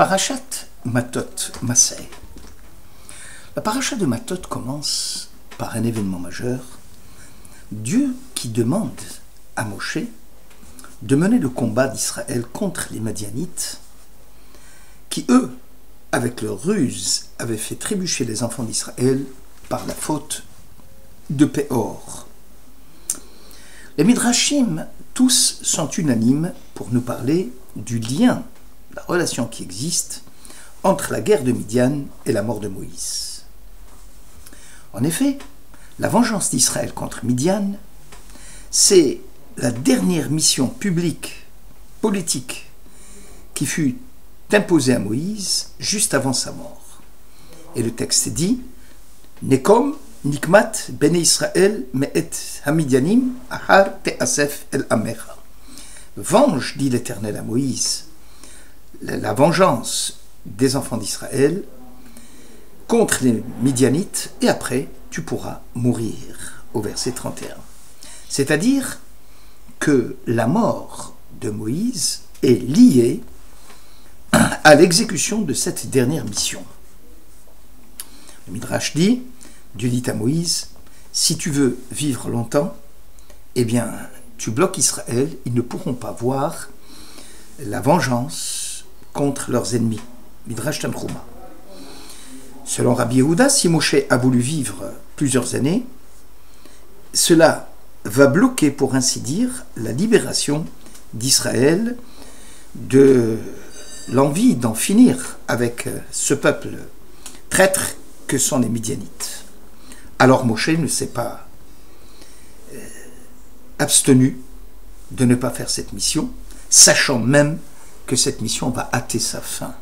Parashat Matot Maseh. La paracha de Matot commence par un événement majeur. Dieu qui demande à Moshe de mener le combat d'Israël contre les Madianites, qui eux, avec leur ruse, avaient fait trébucher les enfants d'Israël par la faute de Péor. Les Midrashim, tous sont unanimes pour nous parler du lien, la relation qui existe entre la guerre de Midian et la mort de Moïse. En effet, la vengeance d'Israël contre Midian, c'est la dernière mission publique, politique, qui fut imposée à Moïse juste avant sa mort. Et le texte dit « Nekom nikmat bene Israël me'et hamidianim ahar te'asef el amecha » Venge, dit l'Éternel à Moïse, la vengeance des enfants d'Israël contre les Midianites, et après tu pourras mourir, au verset 31. C'est-à-dire que la mort de Moïse est liée à l'exécution de cette dernière mission. Le Midrash dit, Dieu dit à Moïse, si tu veux vivre longtemps, eh bien, tu bloques Israël, ils ne pourront pas voir la vengeance contre leurs ennemis. Midrash Tanchuma. Selon Rabbi Yehuda, si Moshe a voulu vivre plusieurs années, cela va bloquer, pour ainsi dire, la libération d'Israël de l'envie d'en finir avec ce peuple traître que sont les Midianites. Alors Moshe ne s'est pas abstenu de ne pas faire cette mission, sachant même que cette mission va hâter sa fin.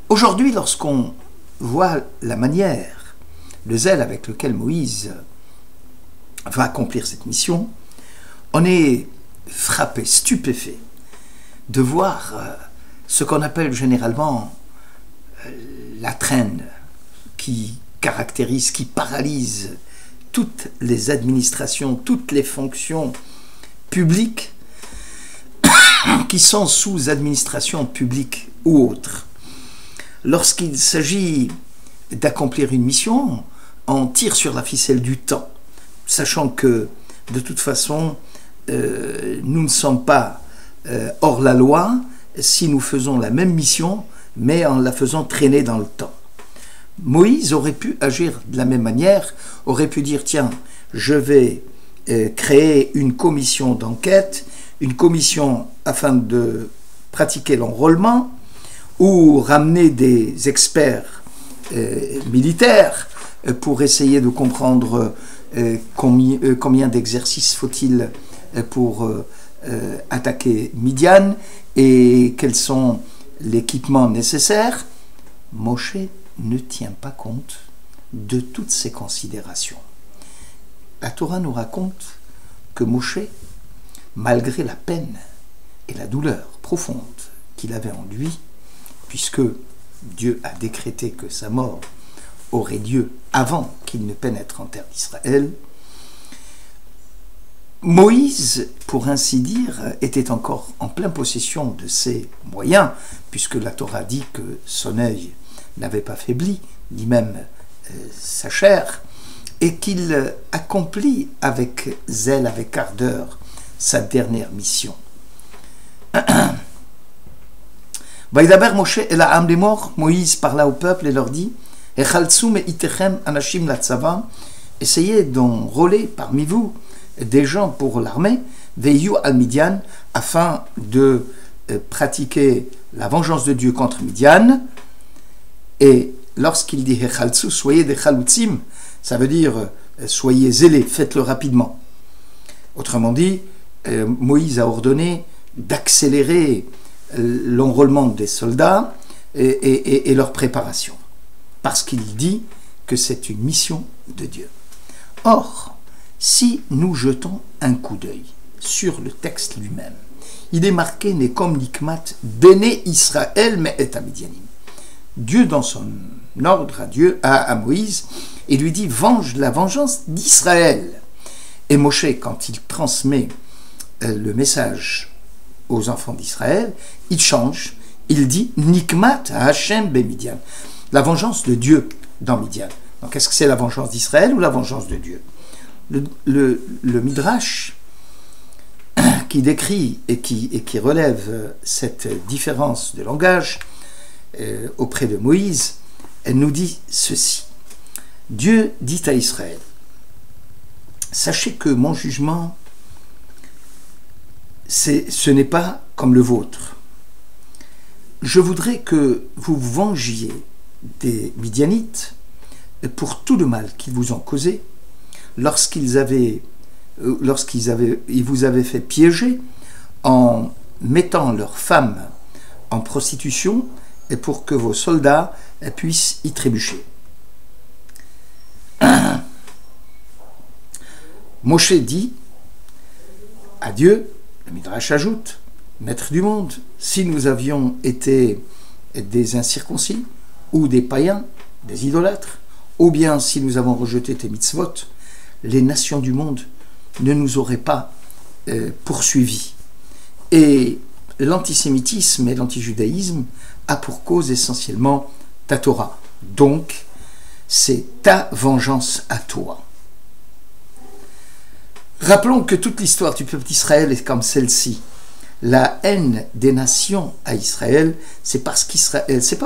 Aujourd'hui, lorsqu'on voit la manière, le zèle avec lequel Moïse va accomplir cette mission, on est frappé, stupéfait de voir ce qu'on appelle généralement la traîne qui caractérise, qui paralyse toutes les administrations, toutes les fonctions publiques qui sont sous administration publique ou autre. Lorsqu'il s'agit d'accomplir une mission, on tire sur la ficelle du temps, sachant que de toute façon, nous ne sommes pas hors la loi si nous faisons la même mission, mais en la faisant traîner dans le temps. Moïse aurait pu agir de la même manière, aurait pu dire, tiens, je vais créer une commission d'enquête, une commission afin de pratiquer l'enrôlement, ou ramener des experts militaires pour essayer de comprendre combien d'exercices faut-il pour attaquer Midian et quels sont l'équipement nécessaire. Moshe ne tient pas compte de toutes ces considérations. La Torah nous raconte que Moshe, malgré la peine et la douleur profonde qu'il avait en lui, puisque Dieu a décrété que sa mort aurait lieu avant qu'il ne pénètre en terre d'Israël, Moïse, pour ainsi dire, était encore en pleine possession de ses moyens, puisque la Torah dit que son œil n'avait pas faibli, ni même sa chair, et qu'il accomplit avec zèle, avec ardeur, sa dernière mission. Vaïdaber Moshe et la âme des morts, Moïse parla au peuple et leur dit, essayez d'enrôler parmi vous des gens pour l'armée, Veyu al Midian, afin de pratiquer la vengeance de Dieu contre Midian. Et lorsqu'il dit Hechaltsu, soyez des chalutzim, ça veut dire soyez zélés, faites-le rapidement. Autrement dit, Moïse a ordonné d'accélérer l'enrôlement des soldats et leur préparation, parce qu'il dit que c'est une mission de Dieu. Or, si nous jetons un coup d'œil sur le texte lui-même, il est marqué « Nekom nikmat bene Israël me'et hamidianim ». Dieu, dans son ordre à Moïse, et lui dit « Venge la vengeance d'Israël ». Et Moshe, quand il transmet le message aux enfants d'Israël, il change, il dit Nikmat Hashem be Midian, la vengeance de Dieu dans Midian. Donc est-ce que c'est la vengeance d'Israël ou la vengeance de Dieu? Le Midrash qui décrit et qui relève cette différence de langage auprès de Moïse, elle nous dit ceci. Dieu dit à Israël, sachez que mon jugement, ce n'est pas comme le vôtre. Je voudrais que vous vous vengiez des Midianites pour tout le mal qu'ils vous ont causé lorsqu'ils vous avaient fait piéger en mettant leurs femmes en prostitution et pour que vos soldats puissent y trébucher. Moshe dit à Dieu, le Midrash ajoute, Maître du monde, si nous avions été des incirconcis ou des païens, des idolâtres, ou bien si nous avons rejeté tes mitzvot, les nations du monde ne nous auraient pas poursuivis. Et l'antisémitisme et l'antijudaïsme a pour cause essentiellement ta Torah. Donc, c'est ta vengeance à toi. Rappelons que toute l'histoire du peuple d'Israël est comme celle-ci. La haine des nations à Israël, c'est pas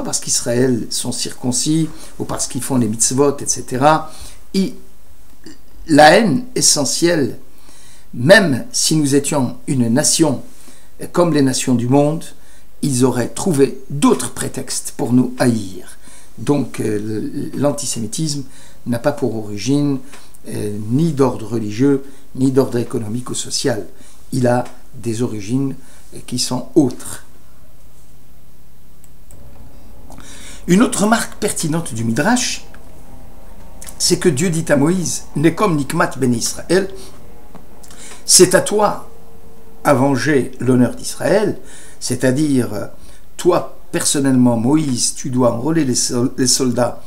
parce qu'Israël sont circoncis ou parce qu'ils font les mitzvot, etc. La haine essentielle, même si nous étions une nation comme les nations du monde, ils auraient trouvé d'autres prétextes pour nous haïr. Donc l'antisémitisme n'a pas pour origine ni d'ordre religieux, ni d'ordre économique ou social. Il a des origines qui sont autres. Une autre remarque pertinente du Midrash, c'est que Dieu dit à Moïse, n'est comme Nikmat ben Israël, c'est à toi à venger l'honneur d'Israël, c'est-à-dire toi personnellement Moïse, tu dois enrôler les soldats,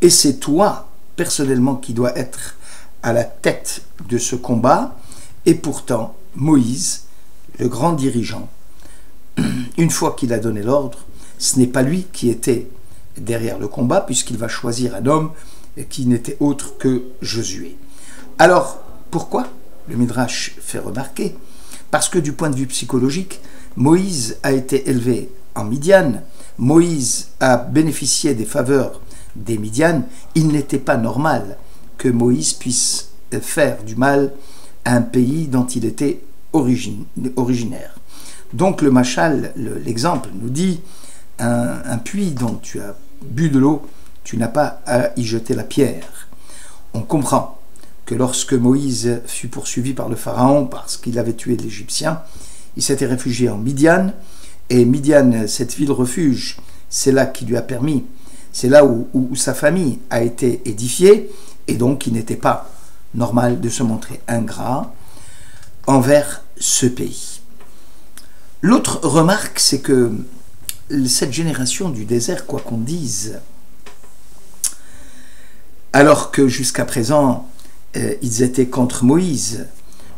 et c'est toi personnellement qui dois être à la tête de ce combat, et pourtant Moïse, le grand dirigeant, une fois qu'il a donné l'ordre, ce n'est pas lui qui était derrière le combat, puisqu'il va choisir un homme qui n'était autre que Josué. Alors, pourquoi le Midrash fait remarquer? Parce que du point de vue psychologique, Moïse a été élevé en Midian, Moïse a bénéficié des faveurs des Midian, il n'était pas normal que Moïse puisse faire du mal à un pays dont il était originaire. Donc le machal, l'exemple nous dit, un puits dont tu as bu de l'eau, tu n'as pas à y jeter la pierre. On comprend que lorsque Moïse fut poursuivi par le Pharaon parce qu'il avait tué l'Égyptien, il s'était réfugié en Midian, et Midian, cette ville refuge, c'est là qui lui a permis, c'est là où sa famille a été édifiée, et donc il n'était pas normal de se montrer ingrat envers ce pays. L'autre remarque, c'est que cette génération du désert, quoi qu'on dise, alors que jusqu'à présent, ils étaient contre Moïse,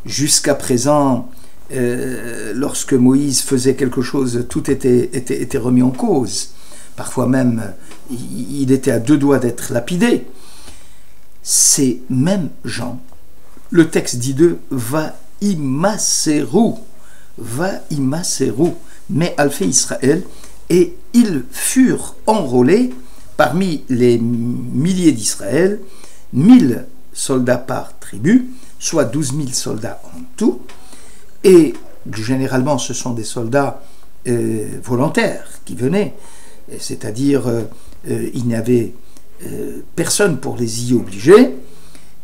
jusqu'à présent, lorsque Moïse faisait quelque chose, tout était remis en cause. Parfois même, il était à deux doigts d'être lapidé. Ces mêmes gens, le texte dit d'eux, va imaseru, mais alphé Israël, et ils furent enrôlés parmi les milliers d'Israël, 1000 soldats par tribu, soit 12 000 soldats en tout, et généralement ce sont des soldats volontaires qui venaient, c'est-à-dire il n'y avait personne pour les y obliger,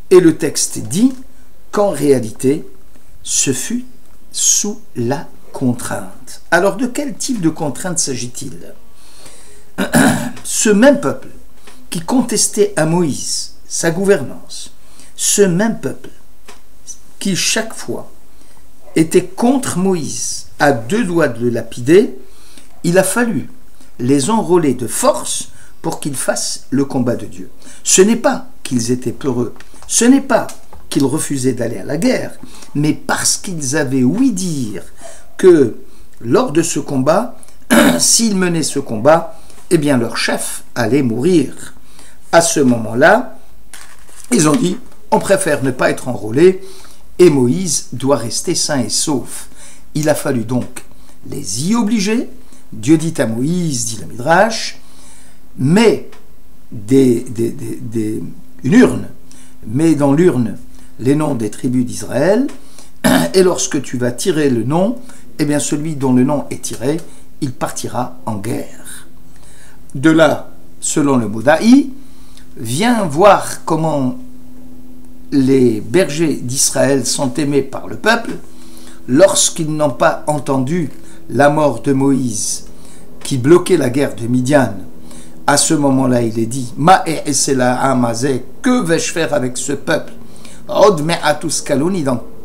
et le texte dit qu'en réalité ce fut sous la contrainte. Alors de quel type de contrainte s'agit-il? Ce même peuple qui contestait à Moïse sa gouvernance, ce même peuple qui chaque fois était contre Moïse, à deux doigts de le lapider, il a fallu les enrôler de force pour qu'ils fassent le combat de Dieu. Ce n'est pas qu'ils étaient peureux, ce n'est pas qu'ils refusaient d'aller à la guerre, mais parce qu'ils avaient ouï dire que lors de ce combat, s'ils menaient ce combat, eh bien leur chef allait mourir. À ce moment-là, ils ont dit, on préfère ne pas être enrôlé, et Moïse doit rester sain et sauf. Il a fallu donc les y obliger. Dieu dit à Moïse, dit le Midrash, mets une urne, mets dans l'urne les noms des tribus d'Israël, et lorsque tu vas tirer le nom, eh bien celui dont le nom est tiré, il partira en guerre. De là, selon le Modaï, viens voir comment les bergers d'Israël sont aimés par le peuple lorsqu'ils n'ont pas entendu la mort de Moïse qui bloquait la guerre de Midian. À ce moment-là, il est dit, que vais-je faire avec ce peuple? Dans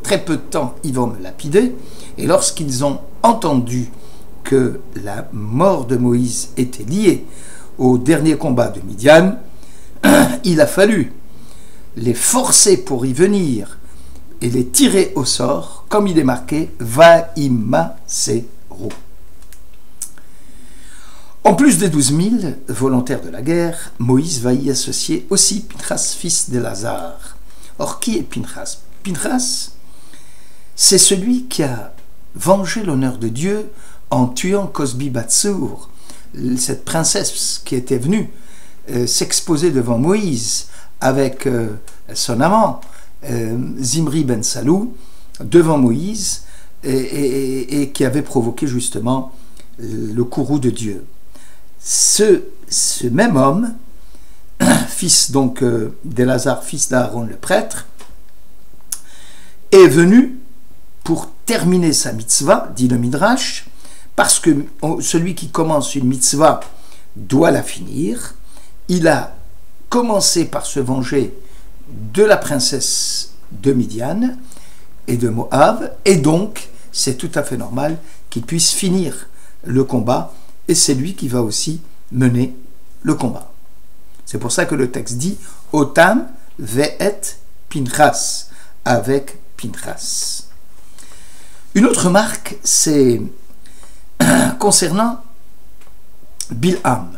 très peu de temps, ils vont me lapider. Et lorsqu'ils ont entendu que la mort de Moïse était liée au dernier combat de Midian, il a fallu les forcer pour y venir et les tirer au sort, comme il est marqué Vaïmaseru. En plus des 12 000 volontaires de la guerre, Moïse va y associer aussi Pinchas, fils d'Elazar. Or, qui est Pinchas? Pinchas, c'est celui qui a vengé l'honneur de Dieu en tuant Cosbi Batsur, cette princesse qui était venue s'exposer devant Moïse avec son amant Zimri ben Salou devant Moïse et qui avait provoqué justement le courroux de Dieu. Ce même homme, fils donc d'Elazar, fils d'Aaron le prêtre, est venu pour terminer sa mitzvah, dit le Midrash, parce que celui qui commence une mitzvah doit la finir. Il a commencé par se venger de la princesse de Midian et de Moab, et donc c'est tout à fait normal qu'il puisse finir le combat, et c'est lui qui va aussi mener le combat. C'est pour ça que le texte dit « Otam ve'et Pinchas » avec Pinchas. Une autre marque, c'est concernant Bilham.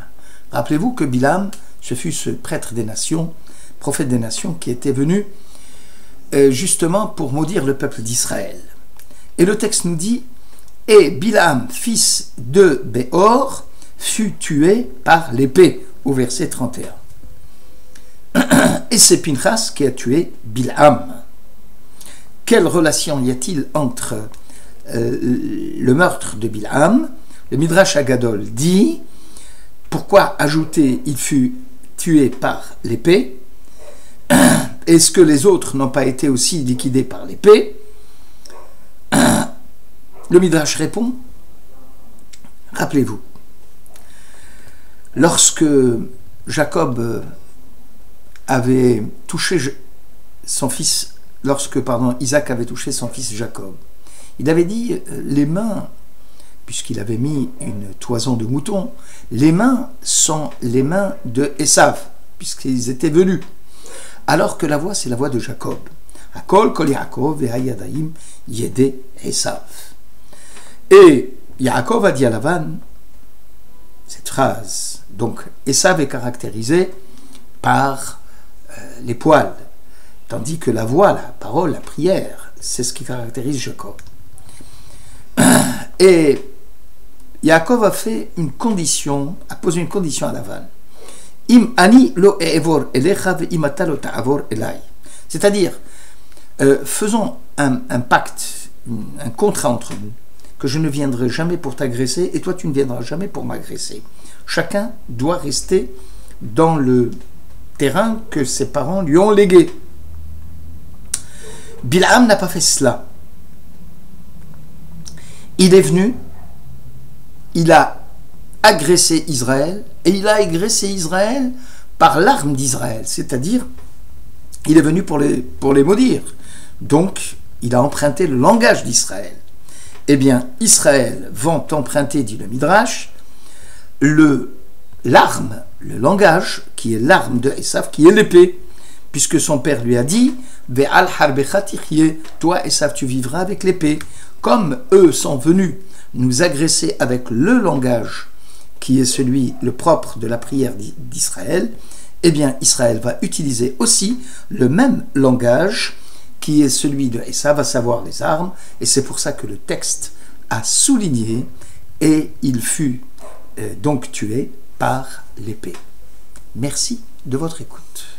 Rappelez-vous que Bilham, ce fut ce prêtre des nations, prophète des nations, qui était venu justement pour maudire le peuple d'Israël. Et le texte nous dit « Et Bilham, fils de Béor, fut tué par l'épée » au verset 31. Et c'est Pinchas qui a tué Bilham. Quelle relation y a-t-il entre le meurtre de Bilham? Le Midrash Agadol dit, pourquoi ajouter il fut tué par l'épée? Est-ce que les autres n'ont pas été aussi liquidés par l'épée? Le Midrash répond, rappelez-vous, lorsque Jacob avait touché son fils, Isaac avait touché son fils Jacob, il avait dit les mains, puisqu'il avait mis une toison de mouton, les mains sont les mains de Esav, puisqu'ils étaient venus, alors que la voix c'est la voix de Jacob. Akol kol Yaakov ve'ayadaim yede Esav. Et Yaakov a dit à Lavan cette phrase. Donc Esav est caractérisé par les poils, tandis que la voix, la parole, la prière, c'est ce qui caractérise Jacob. Et Yaakov a fait une condition, a posé une condition à Lavan. Im ani lo e'evor elecha ve'imata lo ta'avor elai. C'est-à-dire, faisons un pacte, un contrat entre nous, que je ne viendrai jamais pour t'agresser et toi tu ne viendras jamais pour m'agresser. Chacun doit rester dans le terrain que ses parents lui ont légué. Bilham n'a pas fait cela. Il est venu, il a agressé Israël, et il a agressé Israël par l'arme d'Israël, c'est-à-dire, il est venu pour les maudire. Donc, il a emprunté le langage d'Israël. Eh bien, Israël va emprunter, dit le Midrash, l'arme, le langage, qui est l'arme de Esav, qui est l'épée, puisque son père lui a dit « Ve'al harbecha tichye » toi, Esav, tu vivras avec l'épée. comme eux sont venus nous agresser avec le langage qui est celui, le propre de la prière d'Israël, eh bien Israël va utiliser aussi le même langage qui est celui de Esav, à savoir les armes, et c'est pour ça que le texte a souligné « et il fut donc tué par l'épée ». Merci de votre écoute.